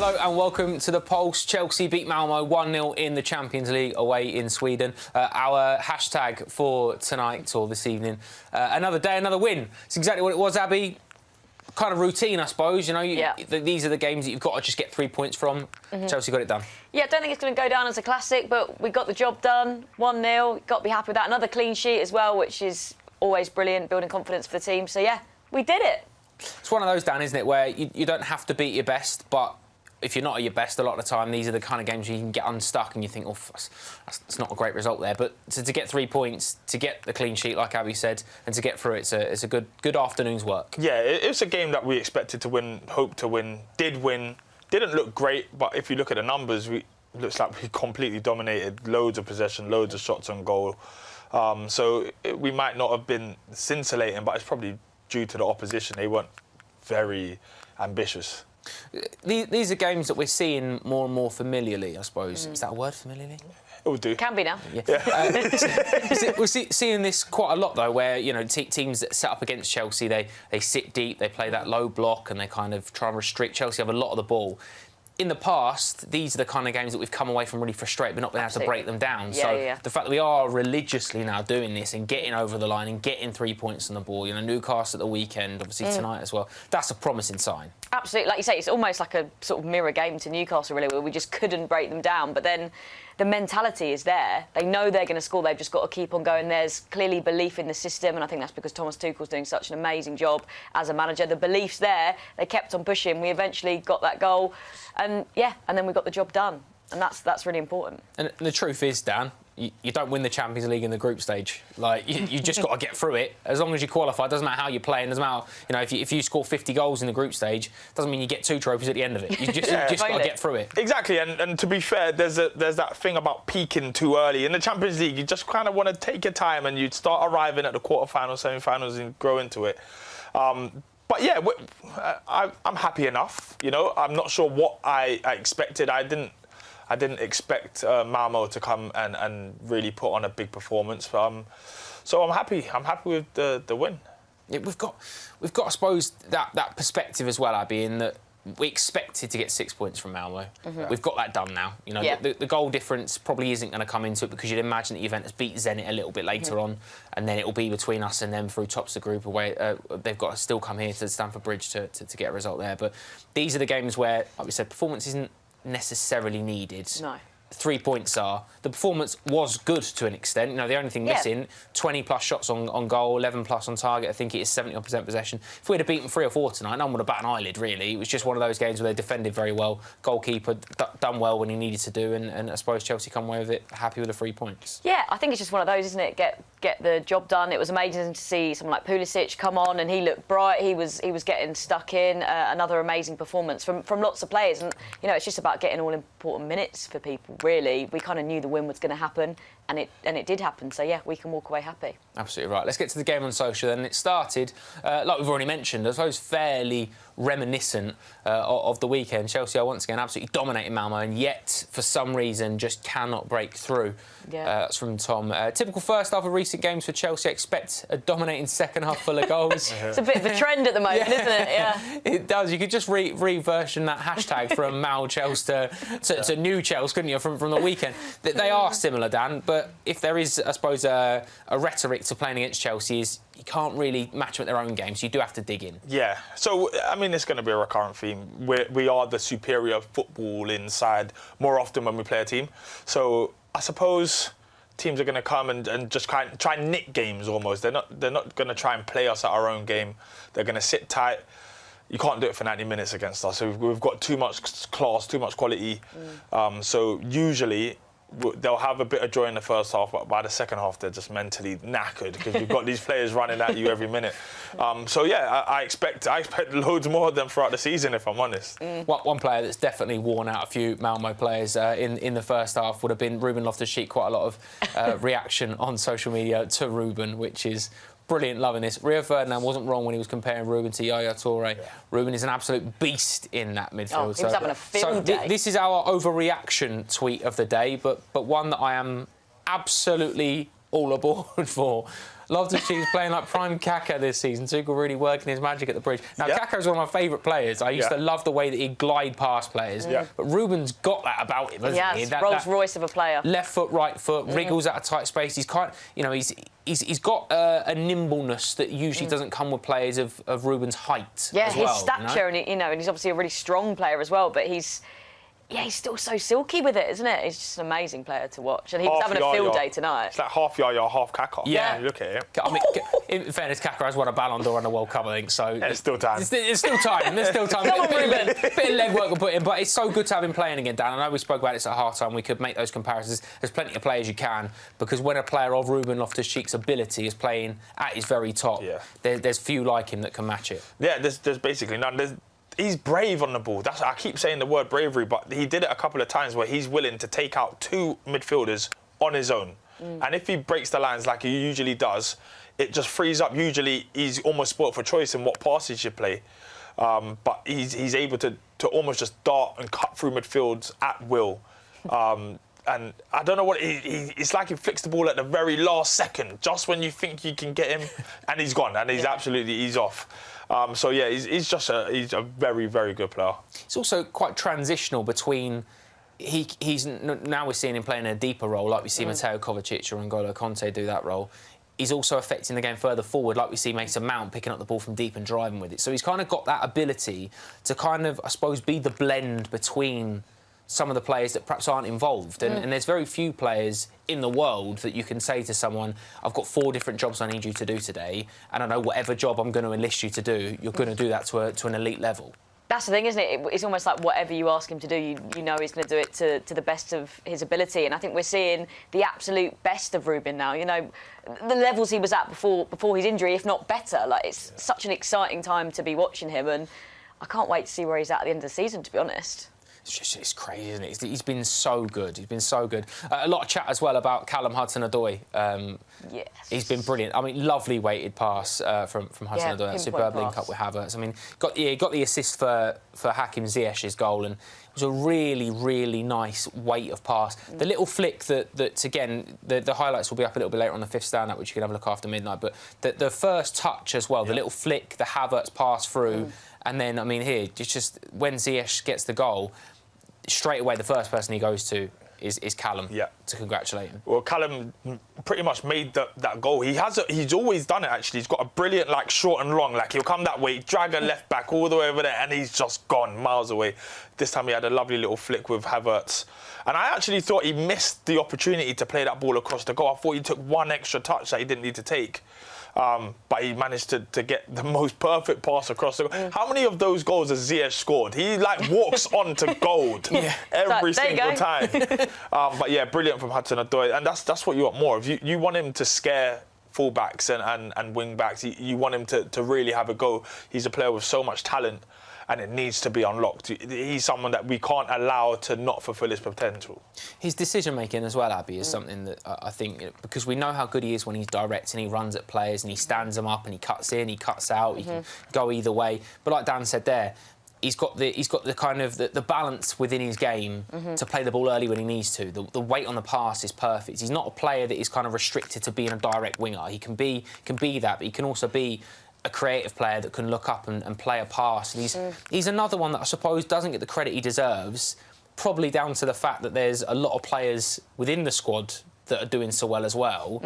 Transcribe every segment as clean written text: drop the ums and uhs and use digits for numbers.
Hello and welcome to the Pulse. Chelsea beat Malmö 1-0 in the Champions League away in Sweden. Our hashtag for tonight or this evening, another day, another win. It's exactly what it was, Abby. Kind of routine, I suppose. You know, these are the games that you've got to just get 3 points from. Chelsea got it done. Yeah, I don't think it's going to go down as a classic, but we got the job done. 1-0. Got to be happy with that. Another clean sheet as well, which is always brilliant, building confidence for the team. So, yeah, we did it. It's one of those, Dan, isn't it, where you don't have to beat your best, but if you're not at your best a lot of the time, these are the kind of games where you can get unstuck and you think, oh, that's not a great result there. But to get 3 points, to get the clean sheet, like Abby said, and to get through it, it's a good afternoon's work. Yeah, it's a game that we expected to win, hoped to win, did win. Didn't look great, but if you look at the numbers, it looks like we completely dominated. Loads of possession, loads of shots on goal. We might not have been scintillating, but it's probably due to the opposition. They weren't very ambitious. These are games that we're seeing more and more familiarly, I suppose. Is that a word, familiarly? It would do. Can be now. Yeah. We're seeing this quite a lot, though, where, you know, teams that set up against Chelsea, they sit deep, they play that low block and they kind of try and restrict Chelsea, have a lot of the ball. In the past, these are the kind of games that we've come away from really frustrated, but not been able to break them down. The fact that we are religiously now doing this and getting over the line and getting 3 points on the ball, you know, Newcastle at the weekend, obviously tonight as well, that's a promising sign. Absolutely. Like you say, it's almost like a sort of mirror game to Newcastle, really, where we just couldn't break them down. But then the mentality is there. They know they're going to score. They've just got to keep on going. There's clearly belief in the system, and I think that's because Thomas Tuchel's doing such an amazing job as a manager. The belief's there. They kept on pushing. We eventually got that goal. And then we got the job done. And that's really important. And the truth is, Dan, you don't win the Champions League in the group stage. Like, you just got to get through it. As long as you qualify, it doesn't matter how you're playing. It doesn't matter, you know, if you score 50 goals in the group stage, doesn't mean you get 2 trophies at the end of it. You just got to get through it. Exactly, and to be fair, there's that thing about peaking too early. In the Champions League, you just kind of want to take your time and you'd start arriving at the quarterfinals, semi-finals and grow into it. But yeah, I'm happy enough. You know, I'm not sure what I expected. I didn't expect Malmö to come and really put on a big performance. So I'm happy. I'm happy with the win. Yeah, we've got, I suppose, that perspective as well, Abby, in that we expected to get 6 points from Malmö. We've got that done now. You know, the goal difference probably isn't going to come into it because you'd imagine that Juventus beat Zenit a little bit later on, and then it will be between us and them through tops of the group away. They've got to still come here to Stamford Bridge to get a result there. But these are the games where, like we said, performance isn't necessarily needed. No. 3 points are. The performance was good to an extent. You know, the only thing missing, 20+ shots on goal, 11+ on target. I think it is 70% possession. If we'd have beaten 3 or 4 tonight, no one would have bat an eyelid, really. It was just one of those games where they defended very well. Goalkeeper done well when he needed to do, and I suppose Chelsea come away with it happy with the 3 points. Yeah, I think it's just one of those, isn't it? Get the job done. It was amazing to see someone like Pulisic come on, and he looked bright. He was getting stuck in. Another amazing performance from lots of players, and you know, it's just about getting all important minutes for people. Really, we kind of knew the win was going to happen, and it did happen. So yeah, we can walk away happy. Absolutely right. Let's get to the game on social then. It started, like we've already mentioned, I suppose fairly reminiscent of the weekend. Chelsea are once again absolutely dominating Malmö, and yet for some reason just cannot break through. That's from Tom. Typical first half of recent games for Chelsea. Expect a dominating second half full of goals. It's a bit of a trend at the moment, isn't it? Yeah. It does. You could just reversion that hashtag from Mal Chelsea to New Chelsea, couldn't you, from the weekend? They are similar, Dan, but if there is, I suppose, a rhetoric to playing against Chelsea is you can't really match them at their own games. You do have to dig in. Yeah. So, I mean, it's going to be a recurrent theme. We are the superior football inside more often when we play a team. So, I suppose teams are going to come and just try and nick games almost. They're not going to try and play us at our own game. They're going to sit tight. You can't do it for 90 minutes against us. So we've got too much class, too much quality. So usually they'll have a bit of joy in the first half, but by the second half they're just mentally knackered because you've got these players running at you every minute. So yeah, I expect loads more of them throughout the season, if I'm honest. One player that's definitely worn out a few Malmö players in the first half would have been Ruben Loftus-Cheek. Quite a lot of reaction on social media to Ruben, which is brilliant, loving this. Rio Ferdinand wasn't wrong when he was comparing Ruben to Yaya Toure. Yeah. Ruben is an absolute beast in that midfield. Oh, he was having a field day. This is our overreaction tweet of the day, but one that I am absolutely all aboard for. Loftus-Cheek playing like prime Kaká this season. Tuchel really working his magic at the bridge. Now, Kaká's one of my favourite players. I used to love the way that he'd glide past players. But Ruben's got that about him, hasn't he? That Rolls Royce of a player. Left foot, right foot, wriggles out of tight space. He's kind, he's got a nimbleness that usually doesn't come with players of Ruben's height. Yeah, as well, his stature, and and he's obviously a really strong player as well. But he's still so silky with it, isn't it? He's just an amazing player to watch. And he was having a field day tonight. It's like half Yaya, half Kaká. Yeah. You look at it. I mean, in fairness, Kaká has won a Ballon d'Or and a World Cup, I think, so... There's still time. There's still time. There's still time. Come on, Ruben. Bit of legwork we'll put in, but it's so good to have him playing again, Dan. I know we spoke about this at half-time. We could make those comparisons. There's plenty of players you can, because when a player of Ruben Loftus-Cheek's ability is playing at his very top, there's few like him that can match it. Yeah, there's basically none. He's brave on the ball. I keep saying the word bravery, but he did it a couple of times where he's willing to take out 2 midfielders on his own. And if he breaks the lines like he usually does, it just frees up. Usually he's almost spoilt for choice in what passes he should play. But he's able to almost just dart and cut through midfields at will. And I don't know what it's like. He flicks the ball at the very last second, just when you think you can get him, and he's gone, and he's off. So yeah, he's a very, very good player. It's also quite transitional between. Now we're seeing him playing a deeper role, like we see Mateo Kovacic or N'Golo Kanté do that role. He's also affecting the game further forward, like we see Mason Mount picking up the ball from deep and driving with it. So he's kind of got that ability to kind of, I suppose, be the blend between some of the players that perhaps aren't involved. And there's very few players in the world that you can say to someone, I've got 4 different jobs I need you to do today, and I know whatever job I'm going to enlist you to do, you're going to do that to an elite level. That's the thing, isn't it? It's almost like whatever you ask him to do, you know he's going to do it to the best of his ability. And I think we're seeing the absolute best of Ruben now. The levels he was at before his injury, if not better. Like, it's such an exciting time to be watching him, and I can't wait to see where he's at the end of the season, to be honest. It's crazy, isn't it? He's been so good. He's been so good. A lot of chat as well about Callum Hudson-Odoi. Yes. He's been brilliant. I mean, lovely weighted pass from Hudson-Odoi. That superb link up with Havertz. I mean, got the assist for Hakim Ziyech's goal, and it was a really, really nice weight of pass. The little flick that again, the highlights will be up a little bit later on the 5th stand-up, which you can have a look after midnight. But the first touch as well, the little flick, the Havertz pass through, and then, I mean, here, just when Ziyech gets the goal, straight away the first person he goes to is Callum to congratulate him. Well, Callum pretty much made that goal. He's always done it, actually. He's got a brilliant, short and long. He'll come that way, drag a left back all the way over there, and he's just gone miles away. This time he had a lovely little flick with Havertz. And I actually thought he missed the opportunity to play that ball across the goal. I thought he took one extra touch that he didn't need to take. But he managed to get the most perfect pass across the goal. How many of those goals has Ziyech scored? He walks on to gold every single time. But yeah, brilliant from Hudson-Odoi, and that's what you want more of. You want him to scare fullbacks and wing backs. You want him to really have a go. He's a player with so much talent, and it needs to be unlocked. He's someone that we can't allow to not fulfil his potential. His decision-making as well, Abby, is something that I think, because we know how good he is when he's direct and he runs at players and he stands them up and he cuts in, he cuts out, he can go either way. But like Dan said there, he's got the kind of the balance within his game to play the ball early when he needs to. The weight on the pass is perfect. He's not a player that is kind of restricted to being a direct winger. He can be that, but he can also be a creative player that can look up and play a pass. And he's another one that I suppose doesn't get the credit he deserves, probably down to the fact that there's a lot of players within the squad that are doing so well as well,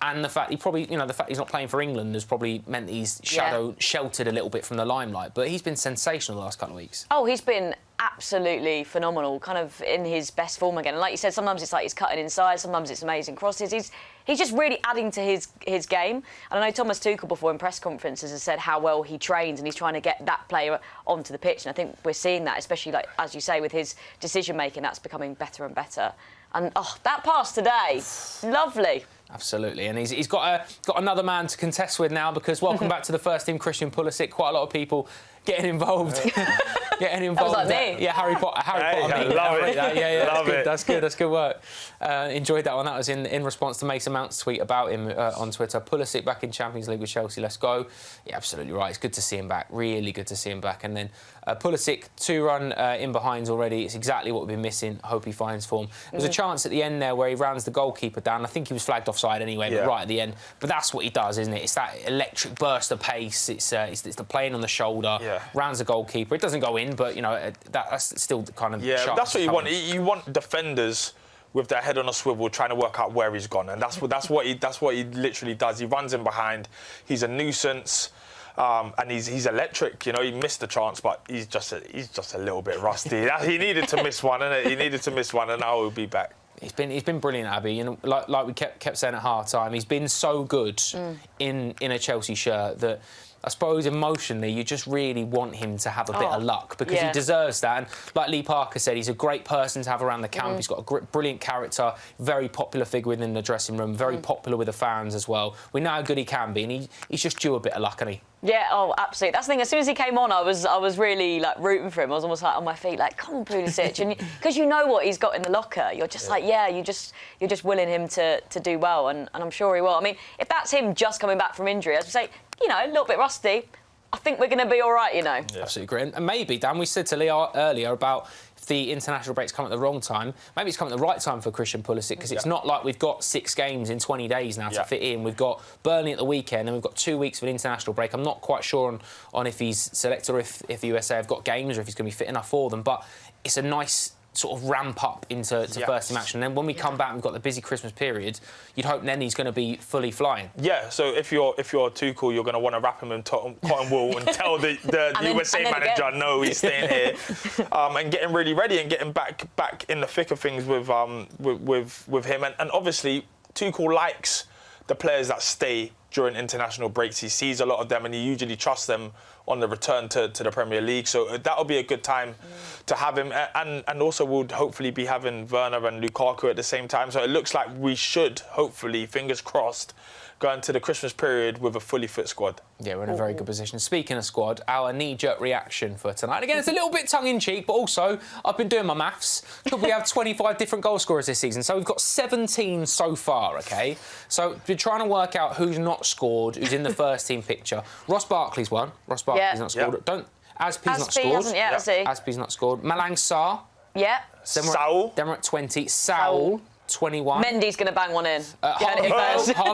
and the fact the fact he's not playing for England has probably meant that he's sheltered a little bit from the limelight. But he's been sensational the last couple of weeks. Oh, he's been absolutely phenomenal, kind of in his best form again. And like you said, sometimes it's like he's cutting inside, sometimes it's amazing crosses. He's just really adding to his game. And I know Thomas Tuchel before in press conferences has said how well he trains, and he's trying to get that player onto the pitch. And I think we're seeing that, especially as you say, with his decision making, that's becoming better and better. And that pass today, lovely. Absolutely, and he's got another man to contest with now, because welcome back to the first team, Christian Pulisic. Quite a lot of people getting involved getting involved. That was like me. Yeah, Harry Potter. I love it. Yeah, love it. That's good. That's good work. Enjoyed that one. That was in response to Mason Mount's tweet about him on Twitter. Pulisic back in Champions League with Chelsea. Let's go. Yeah, absolutely right. It's good to see him back. Really good to see him back. And then Pulisic, 2-run in behind already. It's exactly what we've been missing. Hope he finds form. There was a chance at the end there where he rounds the goalkeeper down. I think he was flagged offside anyway, but right at the end. But that's what he does, isn't it? It's that electric burst of pace. It's the playing on the shoulder. Yeah. Rounds the goalkeeper. It doesn't go in, but you know that's still kind of that's what you want. You want defenders with their head on a swivel, trying to work out where he's gone, and that's what he literally does. He runs in behind. He's a nuisance. And he's electric, you know. He missed the chance, but he's just a little bit rusty. He needed to miss one, innit? He needed to miss one, and now he'll be back. He's been brilliant, Abby. You know, like we kept saying at half time, he's been so good in a Chelsea shirt that I suppose emotionally you just really want him to have a bit of luck because he deserves that. And like Lee Parker said, he's a great person to have around the camp. He's got a brilliant character, very popular figure within the dressing room, very popular with the fans as well. We know how good he can be, and he's just due a bit of luck, isn't he? Yeah, absolutely. That's the thing. As soon as he came on, I was really like rooting for him. I was almost like on my feet, like, come on, Pulisic, and because you know what he's got in the locker, you're just like, you're just willing him to do well, and I'm sure he will. I mean, if that's him just coming back from injury, as we say, you know, a little bit rusty, I think we're going to be all right, you know. Yeah. Absolutely great. And maybe, Dan, we said to Leo earlier about if the international break's come at the wrong time. Maybe it's come at the right time for Christian Pulisic because it's not like we've got 6 games in 20 days now to fit in. We've got Burnley at the weekend and we've got 2 weeks of an international break. I'm not quite sure on if he's selected or if the USA have got games or if he's going to be fit enough for them. But it's a nice sort of ramp up into first team action. And then when we come back and we've got the busy Christmas period, you'd hope then he's going to be fully flying. Yeah, so if you're Tuchel, you're going to want to wrap him in cotton wool and tell the USA manager, no, he's staying here. And getting really ready and getting back in the thick of things with him. And obviously, Tuchel likes the players that stay during international breaks. He sees a lot of them and he usually trusts them on the return to the Premier League. So that'll be a good time to have him. And also we'll hopefully be having Werner and Lukaku at the same time. So it looks like we should, hopefully, fingers crossed, go into the Christmas period with a fully fit squad. Yeah, we're in a very good position. Speaking of squad, our knee-jerk reaction for tonight. Again, it's a little bit tongue-in-cheek, but also I've been doing my maths. Could we have 25 different goal scorers this season? So we've got 17 so far, OK? So we're trying to work out who's not scored, who's in the first-team picture. Ross Barkley's one. Ross Barkley's not scored. Aspie's not scored. Hasn't yet, Aspie's not scored. Malang Sarr. Yeah. Then we're at 20. Saul. 21. Mendy's going to bang one in. Harvey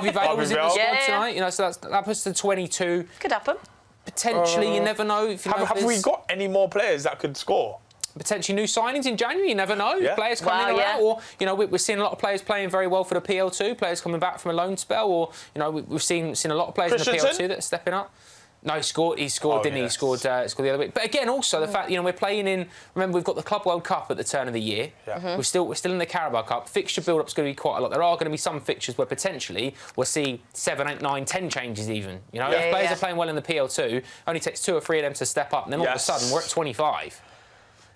Vale was in the squad tonight. You know, so that puts to 22. Could happen. Potentially, you never know. Have we got any more players that could score? Potentially new signings in January, you never know. Players coming in or out, or you know, we're seeing a lot of players playing very well for the PL2. Players coming back from a loan spell, or you know, we've seen a lot of players in the PL2 that are stepping up. No, he scored, didn't he? He scored the other week. But again, also the fact, you know, we're playing in. Remember, we've got the Club World Cup at the turn of the year. We're still in the Carabao Cup. Fixture build-up's going to be quite a lot. There are going to be some fixtures where potentially we'll see 7, 8, 9, 10 changes even. You know, if players are playing well in the PL2, only takes 2 or 3 of them to step up, and then all of a sudden we're at 25.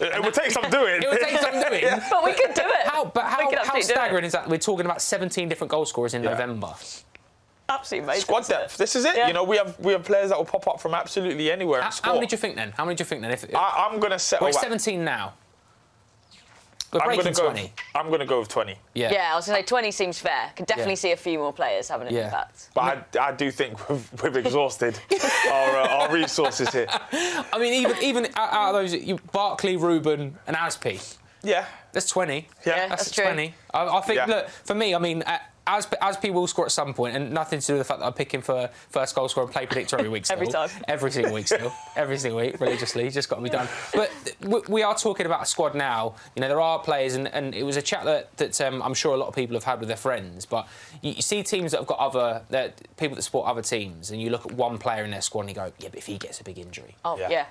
It would take some doing. It would take some doing. But we could do it. How staggering is that? We're talking about 17 different goal scorers in November. Absolutely amazing. Squad depth. This is it. You know, we have players that will pop up from absolutely anywhere and score. How many do you think then? I'm going to settle. We're 17 now. We're breaking 20. I'm going to go with 20. Yeah, I was going to say 20 seems fair. Could definitely see a few more players having an impact. But I do think we've exhausted our resources here. I mean, even out of those, Barkley, Ruben, and Aspie. Yeah, that's 20. Yeah, that's true. 20. I think. Look, for me, I mean. Aspie will score at some point, and nothing to do with the fact that I pick him for first goal scorer and play predictor every week. Still. Every single week, religiously, just got to be done. But we are talking about a squad now. You know, there are players, and it was a chat that I'm sure a lot of people have had with their friends. But you see teams that have got people that support other teams, and you look at one player in their squad and you go, yeah, but if he gets a big injury,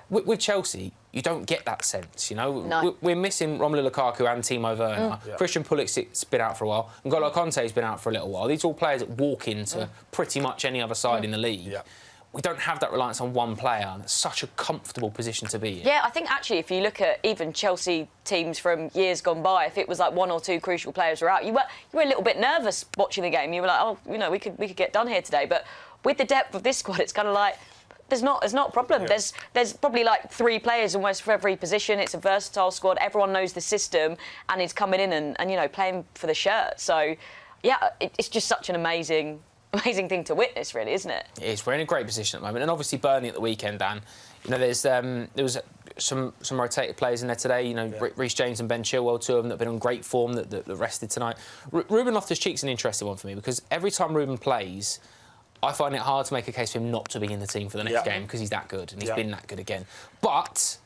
With Chelsea, you don't get that sense. You know, we're missing Romelu Lukaku and Timo Werner. Christian Pulisic's been out for a while, and N'Golo Kanté's been out for a little while. These are all players that walk into pretty much any other side in the league. We don't have that reliance on one player, and it's such a comfortable position to be in. Yeah, I think actually if you look at even Chelsea teams from years gone by, if it was like 1 or 2 crucial players were out, you were a little bit nervous watching the game. You were like, oh, you know, we could get done here today. But with the depth of this squad, it's kind of like, There's not a problem. Yeah. There's probably like 3 players almost for every position. It's a versatile squad. Everyone knows the system, and he's coming in and you know, playing for the shirt. So, yeah, it's just such an amazing thing to witness, really, isn't it? It is. We're in a great position at the moment, and obviously Burnley at the weekend, Dan. You know, there was some rotated players in there today. You know, Reece James and Ben Chilwell, 2 of them that have been on great form that rested tonight. Ruben Loftus-Cheek's an interesting one for me because every time Ruben plays, I find it hard to make a case for him not to be in the team for the next game because he's that good, and he's been that good again. But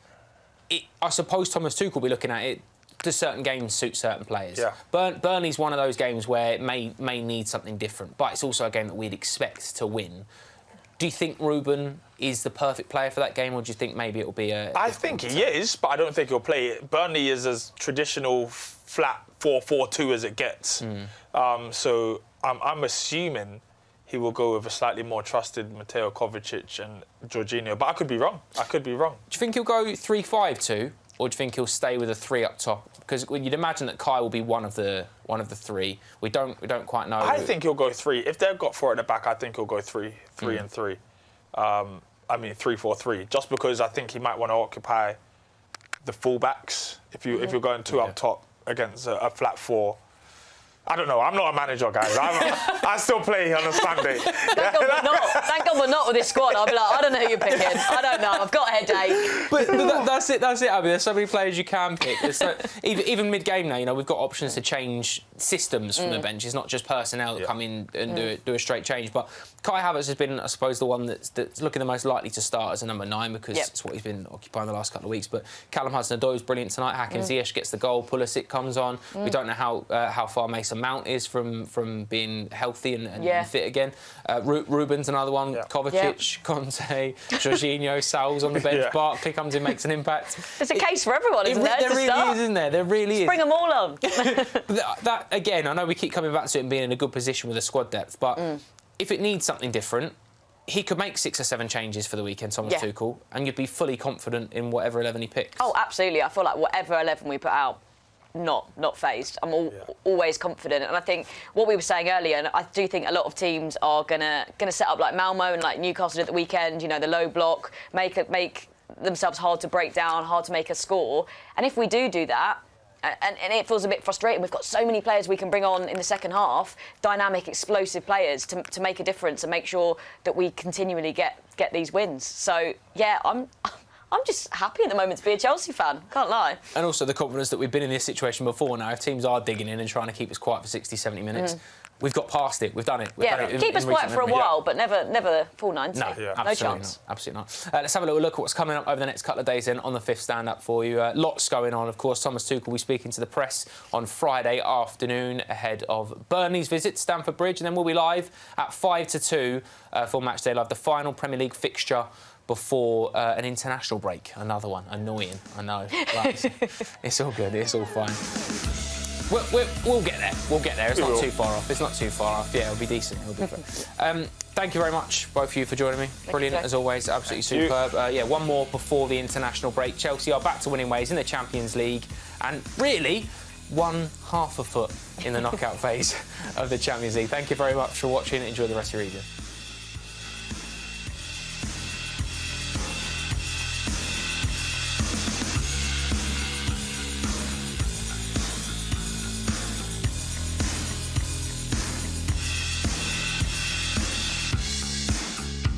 I suppose Thomas Tuchel will be looking at it. Does certain games suit certain players? Yeah. Burnley's one of those games where it may need something different, but it's also a game that we'd expect to win. Do you think Ruben is the perfect player for that game, or do you think maybe it'll be a... I think he is, but I don't think he'll play it. Burnley is as traditional flat 4-4-2 as it gets. So I'm assuming he will go with a slightly more trusted Mateo Kovacic and Jorginho, but I could be wrong. Do you think he'll go 3-5-2, or do you think he'll stay with a 3 up top? Because you'd imagine that Kai will be one of the 3. We don't quite know. I think he'll go 3. If they've got 4 at the back, I think he'll go 3 and 3. I mean 3-4-3. Just because I think he might want to occupy the fullbacks. If you're going 2 up top against a flat 4. I don't know. I'm not a manager, guys. I still play on a Sunday. Thank God we're not with this squad. I'll be like, I don't know who you're picking. I don't know. I've got a headache. But that's it. Abby. There's so many players you can pick. Even mid-game now, you know, we've got options to change systems from the bench. It's not just personnel that come in and do a straight change. But Kai Havertz has been, I suppose, the one that's looking the most likely to start as a number 9 because it's what he's been occupying the last couple of weeks. But Callum Hudson-Odoi was brilliant tonight. Hakim Ziyech gets the goal. Pulisic comes on. We don't know how far Mason Mount is from being healthy and fit again. Ruben's another one. Kovacic, Kanté, Jorginho, Sal's on the bench. Barkley comes in, makes an impact. There's a case for everyone, isn't there? There really is, isn't there? There really is. Bring them all on. that again, I know we keep coming back to it and being in a good position with the squad depth, but if it needs something different, he could make 6 or 7 changes for the weekend, Thomas Tuchel, and you'd be fully confident in whatever 11 he picks. Oh, absolutely. I feel like whatever 11 we put out, not phased. I'm always confident, and I think what we were saying earlier, and I do think a lot of teams are gonna set up like Malmö and like Newcastle at the weekend. You know, the low block, make themselves hard to break down, hard to make a score. And if we do that, and it feels a bit frustrating. We've got so many players we can bring on in the second half, dynamic, explosive players to make a difference and make sure that we continually get these wins. So yeah, I'm just happy at the moment to be a Chelsea fan, can't lie. And also the confidence that we've been in this situation before now. If teams are digging in and trying to keep us quiet for 60, 70 minutes, we've got past it, we've done it. Keep us quiet for a while, but never the full 90. No chance. Absolutely not. Let's have a little look at what's coming up over the next couple of days then on the 5th stand-up for you. Lots going on, of course. Thomas Tuchel will be speaking to the press on Friday afternoon ahead of Burnley's visit to Stamford Bridge, and then we'll be live at 5 to 2 for Matchday Live, the final Premier League fixture before an international break. Another one. Annoying, I know. But it's all good. It's all fine. We'll get there. We'll get there. It's not too far off. Yeah, it'll be decent. It'll be good. Thank you very much, both of you, for joining me. Brilliant, as always. Absolutely superb. One more before the international break. Chelsea are back to winning ways in the Champions League, and really 1/2 a foot in the knockout phase of the Champions League. Thank you very much for watching. Enjoy the rest of your evening.